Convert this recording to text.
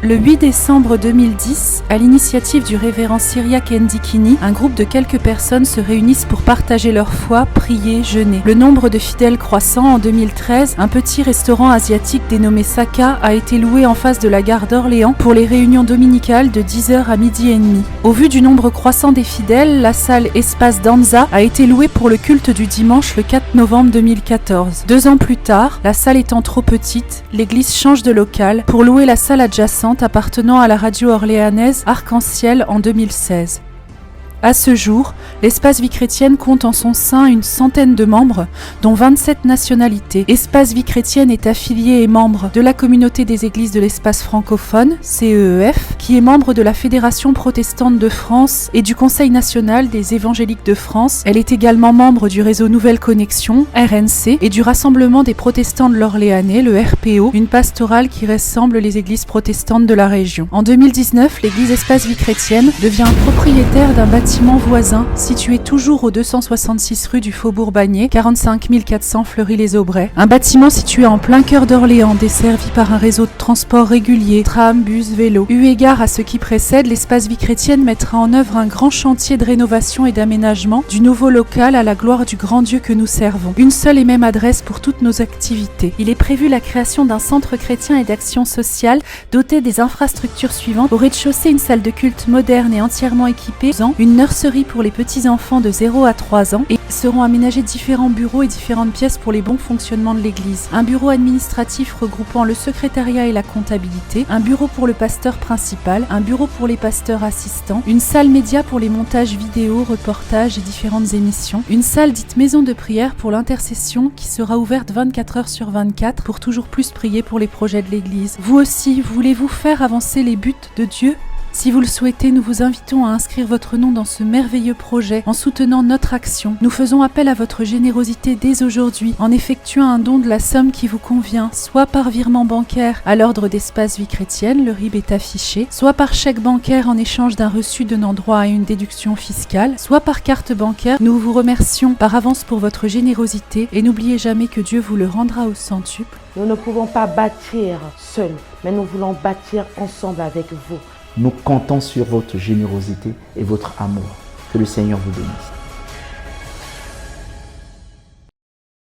Le 8 décembre 2010, à l'initiative du révérend Cyriaque Ndikini, un groupe de quelques personnes se réunissent pour partager leur foi, prier, jeûner. Le nombre de fidèles croissant. En 2013, un petit restaurant asiatique dénommé Saka a été loué en face de la gare d'Orléans pour les réunions dominicales de 10h à 12h30. Au vu du nombre croissant des fidèles, la salle Espace Danza a été louée pour le culte du dimanche le 4 novembre 2014. 2 ans plus tard, la salle étant trop petite, l'église change de local pour louer la salle adjacente appartenant à la radio orléanaise Arc-en-Ciel en 2016. À ce jour, l'Espace Vie Chrétienne compte en son sein une centaine de membres, dont 27 nationalités. Espace Vie Chrétienne est affilié et membre de la Communauté des Églises de l'Espace francophone, CEEF, qui est membre de la Fédération protestante de France et du Conseil national des évangéliques de France. Elle est également membre du réseau Nouvelle Connexion, RNC, et du Rassemblement des protestants de l'Orléanais, le RPO, une pastorale qui rassemble les églises protestantes de la région. En 2019, l'église Espace Vie Chrétienne devient propriétaire d'un bâtiment voisin, situé toujours au 266 rue du Faubourg-Bagné, 45 400 Fleury-les-Aubrais. Un bâtiment situé en plein cœur d'Orléans, desservi par un réseau de transport régulier, tram, bus, vélo. Eu égard à ce qui précède, l'Espace Vie Chrétienne mettra en œuvre un grand chantier de rénovation et d'aménagement du nouveau local à la gloire du grand Dieu que nous servons. Une seule et même adresse pour toutes nos activités. Il est prévu la création d'un centre chrétien et d'action sociale doté des infrastructures suivantes. Au rez-de-chaussée, une salle de culte moderne et entièrement équipée, une nurserie pour les petits-enfants de 0 à 3 ans et seront aménagés différents bureaux et différentes pièces pour les bons fonctionnements de l'église. Un bureau administratif regroupant le secrétariat et la comptabilité, un bureau pour le pasteur principal, un bureau pour les pasteurs assistants, une salle média pour les montages vidéo, reportages et différentes émissions, une salle dite maison de prière pour l'intercession qui sera ouverte 24 heures sur 24 pour toujours plus prier pour les projets de l'église. Vous aussi, voulez-vous faire avancer les buts de Dieu ? Si vous le souhaitez, nous vous invitons à inscrire votre nom dans ce merveilleux projet en soutenant notre action. Nous faisons appel à votre générosité dès aujourd'hui en effectuant un don de la somme qui vous convient, soit par virement bancaire à l'ordre d'Espace Vie Chrétienne, le RIB est affiché, soit par chèque bancaire en échange d'un reçu donnant droit à une déduction fiscale, soit par carte bancaire. Nous vous remercions par avance pour votre générosité et n'oubliez jamais que Dieu vous le rendra au centuple. Nous ne pouvons pas bâtir seuls, mais nous voulons bâtir ensemble avec vous. Nous comptons sur votre générosité et votre amour. Que le Seigneur vous bénisse.